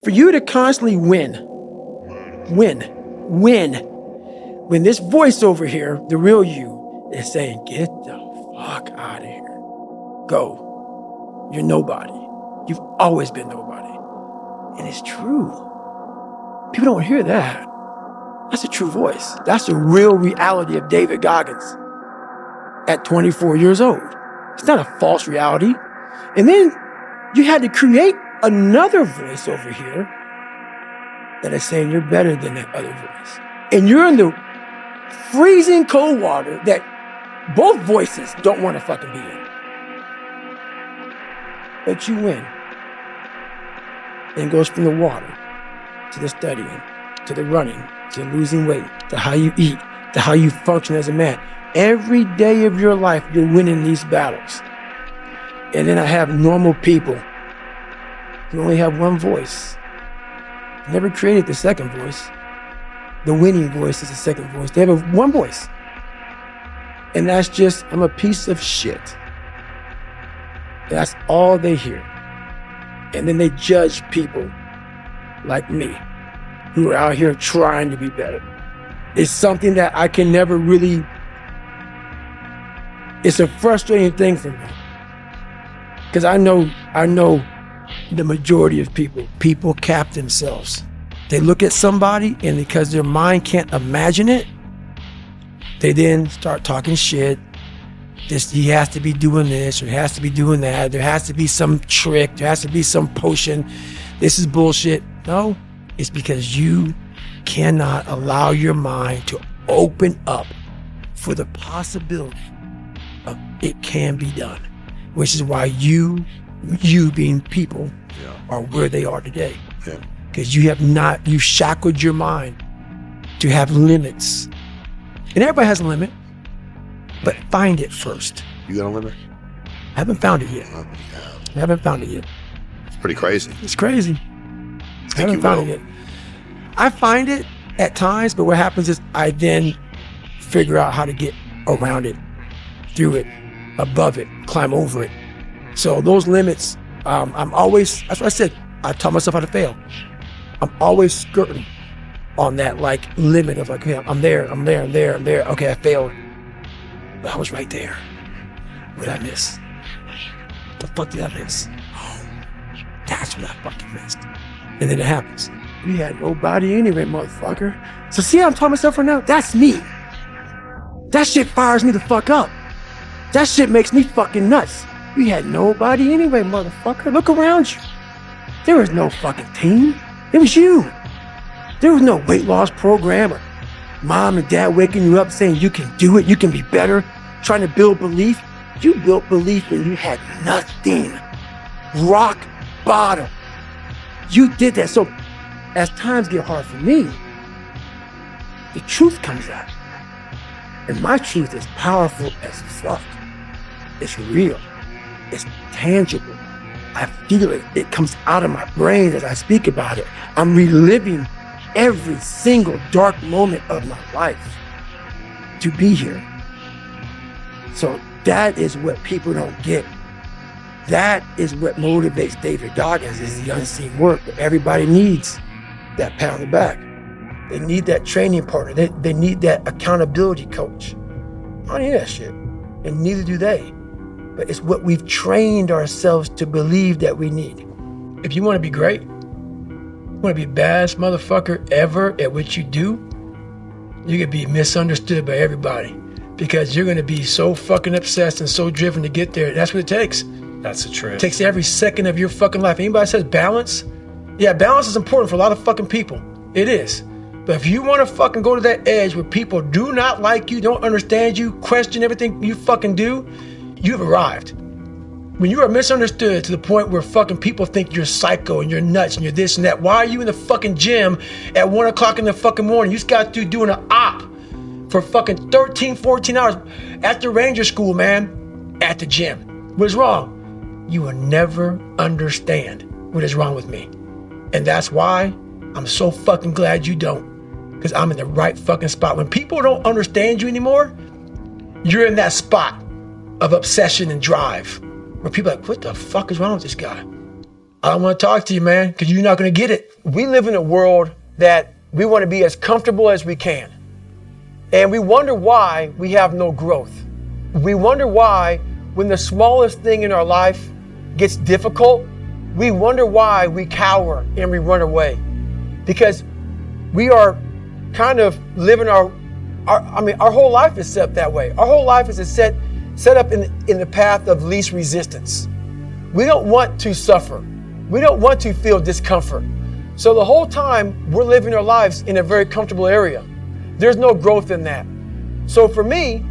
For you to constantly win. When this voice over here, the real you, is saying, get the fuck out of here. Go. You're nobody. You've always been nobody. And it's true. People don't hear that. That's a true voice. That's the real reality of David Goggins at 24 years old. It's not a false reality. And then you had to create another voice over here that is saying you're better than that other voice. And you're in the freezing cold water that both voices don't want to fucking be in. But you win. And it goes from the water to the studying, to the running, to losing weight, to how you eat, to how you function as a man. Every day of your life, you're winning these battles. And then I have normal people who only have one voice. Never created the second voice. The winning voice is the second voice. They have one voice. And that's just, I'm a piece of shit. That's all they hear. And then they judge people like me who are out here trying to be better. It's something that I can never really, it's a frustrating thing for me. Because I know the majority of people cap themselves. They look at somebody and because their mind can't imagine it, they then start talking shit. He has to be doing this or he has to be doing that. There has to be some trick. There has to be some potion. This is bullshit. No, it's because you cannot allow your mind to open up for the possibility of it can be done, which is why you being people are where they are today. Because you shackled your mind to have limits. And everybody has a limit, but find it first. You got a limit? I haven't found it yet. I haven't found it yet. It's pretty crazy. It's crazy. I haven't found it yet. I find it at times, but what happens is I then figure out how to get around it, through it, above it, climb over it. So those limits, I'm always, that's what I said, I taught myself how to fail. I'm always skirting on that like limit of like, okay, I'm there. Okay, I failed. But I was right there. What did I miss? The fuck did I miss? Oh, that's what I fucking missed. And then it happens. We had nobody anyway, motherfucker. So see how I'm talking myself right now? That's me. That shit fires me the fuck up. That shit makes me fucking nuts. We had nobody anyway, motherfucker. Look around you. There was no fucking team. It was you. There was no weight loss program or mom and dad waking you up saying you can do it, you can be better, trying to build belief. You built belief when you had nothing. Rock bottom. You did that. So as times get hard for me, the truth comes out. And my truth is powerful as fuck. It's real. It's tangible. I feel it. It comes out of my brain as I speak about it. I'm reliving every single dark moment of my life to be here. So that is what people don't get. That is what motivates David Goggins, is the unseen work. But everybody needs that pat on the back. They need that training partner. They need that accountability coach. I don't need that shit. And neither do they. But it's what we've trained ourselves to believe that we need. If you want to be great, you want to be the baddest motherfucker ever at what you do, you're going to be misunderstood by everybody because you're going to be so fucking obsessed and so driven to get there. That's what it takes. That's the truth. It takes every second of your fucking life. Anybody says balance? Yeah, balance is important for a lot of fucking people. It is. But if you want to fucking go to that edge where people do not like you, don't understand you, question everything you fucking do, you've arrived. When you are misunderstood to the point where fucking people think you're psycho and you're nuts and you're this and that, why are you in the fucking gym at 1 o'clock in the fucking morning? You just got through doing an op for fucking 13, 14 hours at the Ranger School, man, at the gym. What is wrong? You will never understand what is wrong with me. And that's why I'm so fucking glad you don't. Because I'm in the right fucking spot. When people don't understand you anymore, you're in that spot of obsession and drive. Where people are like, what the fuck is wrong with this guy? I don't want to talk to you, man, because you're not going to get it. we live in a world that we want to be as comfortable as we can. And we wonder why we have no growth. We wonder why when the smallest thing in our life gets difficult, we wonder why we cower and we run away. Because we are kind of living our whole life is set that way. Our whole life is set up in the path of least resistance. We don't want to suffer. We don't want to feel discomfort. So the whole time we're living our lives in a very comfortable area. There's no growth in that. So for me,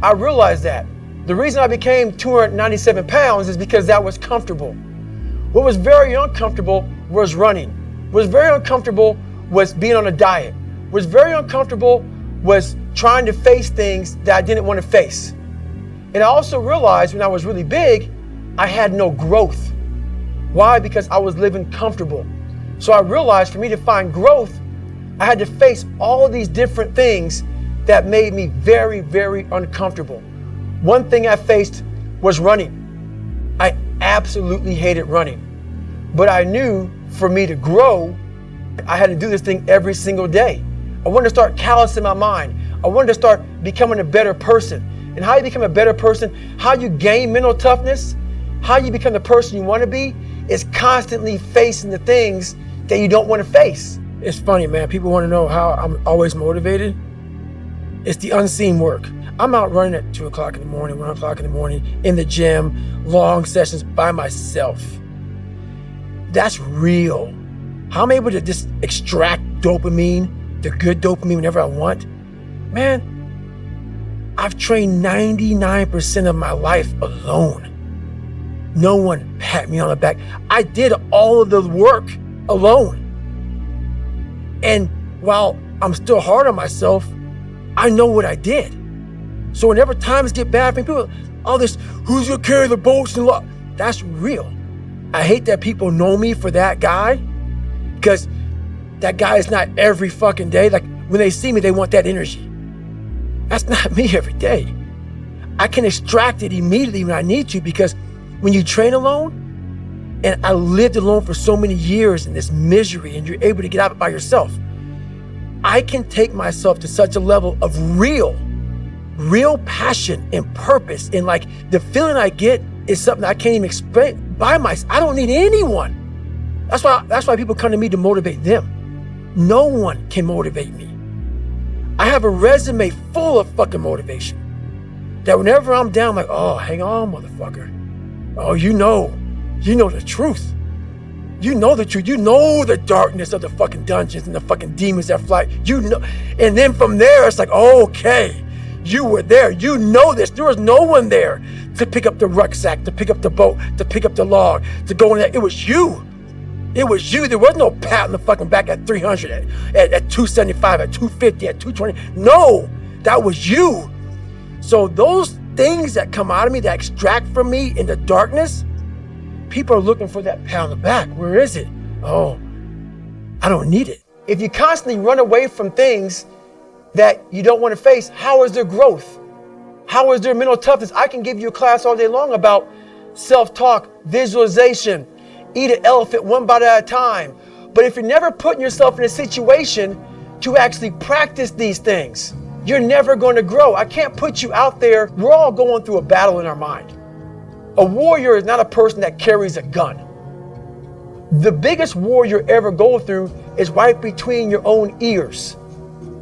I realized that the reason I became 297 pounds is because that was comfortable. What was very uncomfortable was running. What was very uncomfortable was being on a diet. What was very uncomfortable was trying to face things that I didn't want to face. And I also realized when I was really big, I had no growth. Why? Because I was living comfortable. So I realized for me to find growth, I had to face all of these different things that made me very, very uncomfortable. One thing I faced was running. I absolutely hated running. But I knew for me to grow, I had to do this thing every single day. I wanted to start callousing my mind. I wanted to start becoming a better person. And how you become a better person, how you gain mental toughness, how you become the person you want to be, is constantly facing the things that you don't want to face. It's funny, man. People want to know how I'm always motivated. It's the unseen work. I'm out running at 2 o'clock in the morning, 1 o'clock in the morning, in the gym, long sessions by myself. That's real. How I'm able to just extract dopamine, the good dopamine whenever I want. Man, I've trained 99% of my life alone. No one pat me on the back. I did all of the work alone. And while I'm still hard on myself, I know what I did. So whenever times get bad for me, people, all this, who's gonna carry the bolts and lock? That's real. I hate that people know me for that guy, because that guy is not every fucking day. Like when they see me, they want that energy. That's not me every day. I can extract it immediately when I need to, because when you train alone, and I lived alone for so many years in this misery, and you're able to get out by yourself, I can take myself to such a level of real passion and purpose. And like the feeling I get is something I can't even explain by myself. I don't need anyone. That's why people come to me to motivate them. No one can motivate me. I have a resume full of fucking motivation that whenever I'm down, I'm like, oh, hang on, motherfucker. Oh, you know the truth. You know the truth. You know the darkness of the fucking dungeons and the fucking demons that fly. You know. And then from there, it's like, oh, okay, you were there. You know this. There was no one there to pick up the rucksack, to pick up the boat, to pick up the log, to go in there. It was you. It was you. There was no pat on the fucking back at 300, at 275, at 250, at 220. No, that was you. So those things that come out of me, that extract from me in the darkness, people are looking for that pat on the back. Where is it? Oh, I don't need it. If you constantly run away from things that you don't want to face, how is there growth? How is there mental toughness? I can give you a class all day long about self-talk, visualization, eat an elephant one bite at a time. But if you're never putting yourself in a situation to actually practice these things, you're never going to grow. I can't put you out there. We're all going through a battle in our mind. A warrior is not a person that carries a gun. The biggest war you'll ever go through is right between your own ears.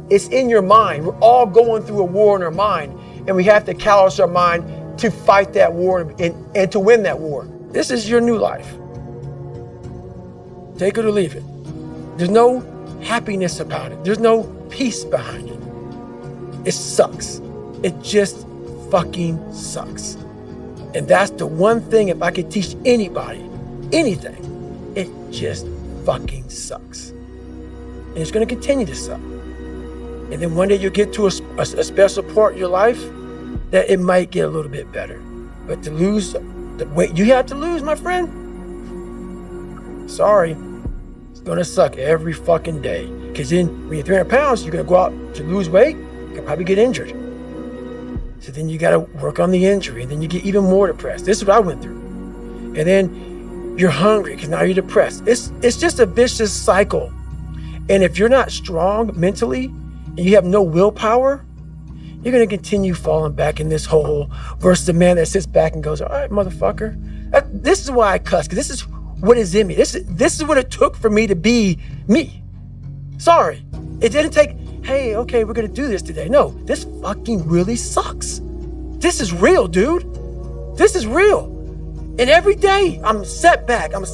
It's in your mind. We're all going through a war in our mind, and we have to callous our mind to fight that war and to win that war. This is your new life. Take it or leave it. There's no happiness about it. There's no peace behind it. It sucks. It just fucking sucks. And that's the one thing, if I could teach anybody anything, it just fucking sucks. And it's going to continue to suck. And then one day you'll get to a special part in your life that it might get a little bit better. But to lose the weight you have to lose, my friend, sorry, it's going to suck every fucking day. Because then when you're 300 pounds, you're going to go out to lose weight, you can probably get injured. So then you got to work on the injury, and then you get even more depressed. This is what I went through. And then You're hungry because now you're depressed. It's just a vicious cycle. And if you're not strong mentally and you have no willpower, you're going to continue falling back in this hole versus the man that sits back and goes, all right, motherfucker. This is why I cuss, because this is what is in me. This is what it took for me to be me. Sorry. It didn't take, hey, okay, we're going to do this today. No, this fucking really sucks. This is real, dude. This is real. And every day I'm set back. So this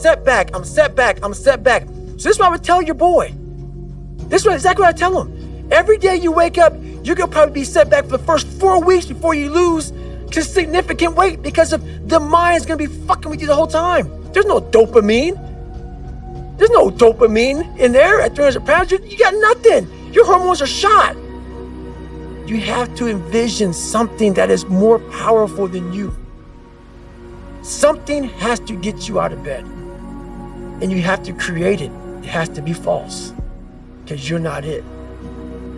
is what I would tell your boy. This is exactly what I tell him. Every day you wake up, you're going to probably be set back for the first 4 weeks before you lose significant weight because of the mind's going to be fucking with you the whole time. There's no dopamine. There's no dopamine in there at 300 pounds. You got nothing. Your hormones are shot. You have to envision something that is more powerful than you. Something has to get you out of bed. And you have to create it. It has to be false. Because you're not it.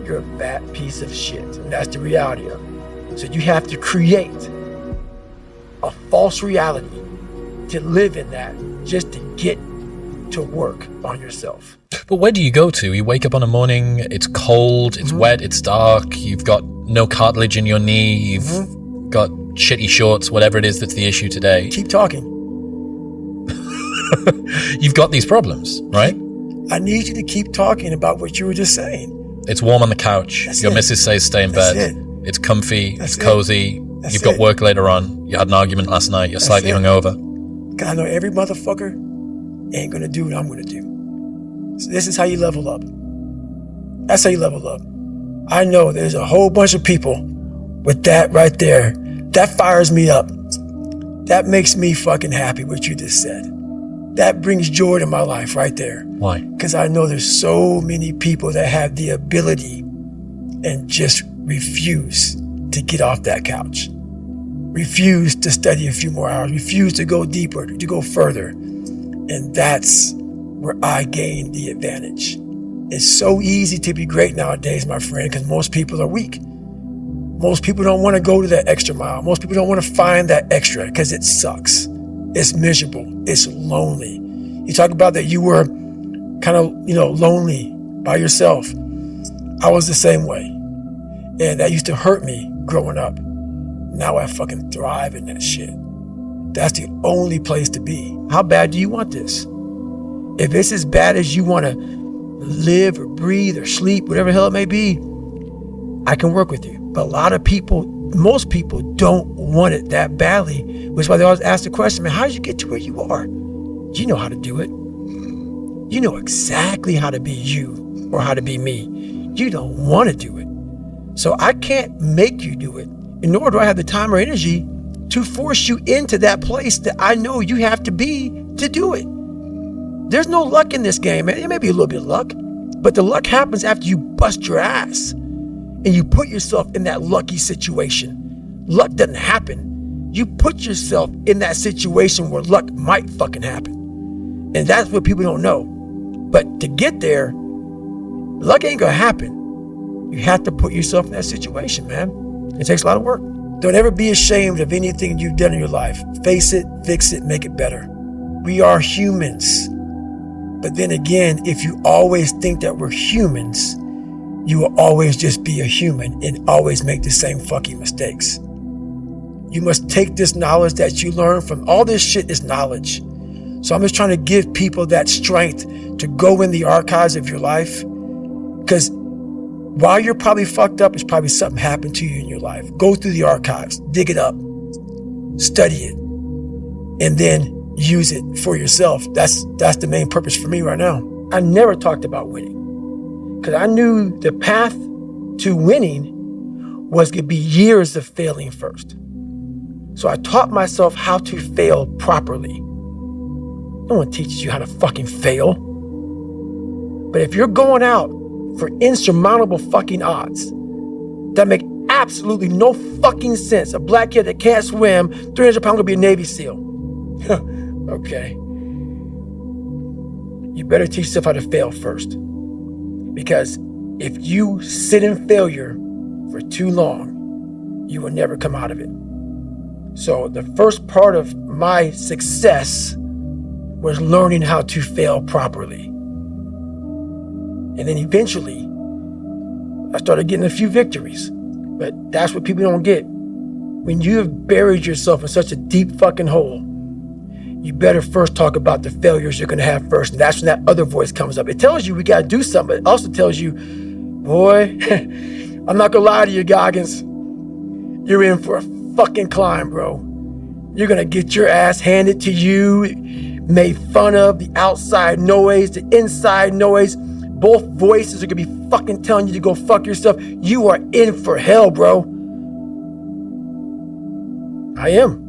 You're a fat piece of shit. And that's the reality of it. So you have to create a false reality to live in that just to get to work on yourself. But where do you go to? You wake up on a morning, it's cold, it's wet, it's dark, you've got no cartilage in your knee, you've got shitty shorts, whatever it is that's the issue today. Keep talking. You've got these problems, right? I need you to keep talking about what you were just saying. It's warm on the couch. That's Your it. missus says stay in bed. That's it. It's comfy, That's it's cozy. That's You've got it. work later on. You had an argument last night. You're slightly it. hungover. Because I know every motherfucker ain't going to do what I'm going to do. So this is how you level up. That's how you level up. I know there's a whole bunch of people with that right there. That fires me up. That makes me fucking happy what you just said. That brings joy to my life right there. Why? Because I know there's so many people that have the ability and just refuse to get off that couch. Refuse to study a few more hours. Refuse to go deeper, to go further. And that's where I gain the advantage. It's so easy to be great nowadays, my friend, because most people are weak. Most people don't want to go to that extra mile. Most people don't want to find that extra because it sucks. It's miserable. It's lonely. You talk about that you were kind of, lonely by yourself. I was the same way. And that used to hurt me growing up. Now I fucking thrive in that shit. That's the only place to be. How bad do you want this? If it's as bad as you want to live or breathe or sleep, whatever the hell it may be, I can work with you. But a lot of people, most people don't want it that badly, which is why they always ask the question, man, how did you get to where you are? You know how to do it. You know exactly how to be you or how to be me. You don't want to do it. So I can't make you do it, and nor do I have the time or energy to force you into that place that I know you have to be to do it. There's no luck in this game, man. It may be a little bit of luck, but the luck happens after you bust your ass and you put yourself in that lucky situation. Luck doesn't happen. You put yourself in that situation where luck might fucking happen. And that's what people don't know. But to get there, luck ain't gonna happen. You have to put yourself in that situation, man. It takes a lot of work. Don't ever be ashamed of anything you've done in your life. Face it, fix it, make it better. We are humans. But then again, if you always think that we're humans, you will always just be a human and always make the same fucking mistakes. You must take this knowledge that you learn from all this shit is knowledge. So I'm just trying to give people that strength to go in the archives of your life. Because while you're probably fucked up, it's probably something happened to you in your life. Go through the archives, dig it up, study it, and then use it for yourself. That's the main purpose for me right now. I never talked about winning because I knew the path to winning was going to be years of failing first. So I taught myself how to fail properly. No one teaches you how to fucking fail. But if you're going out for insurmountable fucking odds that make absolutely no fucking sense, a black kid that can't swim, 300 pounds, gonna be a Navy SEAL. Okay. You better teach yourself how to fail first. Because if you sit in failure for too long, you will never come out of it. So the first part of my success was learning how to fail properly. And then eventually, I started getting a few victories. But that's what people don't get. When you have buried yourself in such a deep fucking hole, you better first talk about the failures you're gonna have first. And that's when that other voice comes up. It tells you we gotta do something. It also tells you, boy, I'm not gonna lie to you, Goggins. You're in for a fucking climb, bro. You're gonna get your ass handed to you, made fun of, the outside noise, the inside noise. Both voices are gonna be fucking telling you to go fuck yourself. You are in for hell, bro. I am.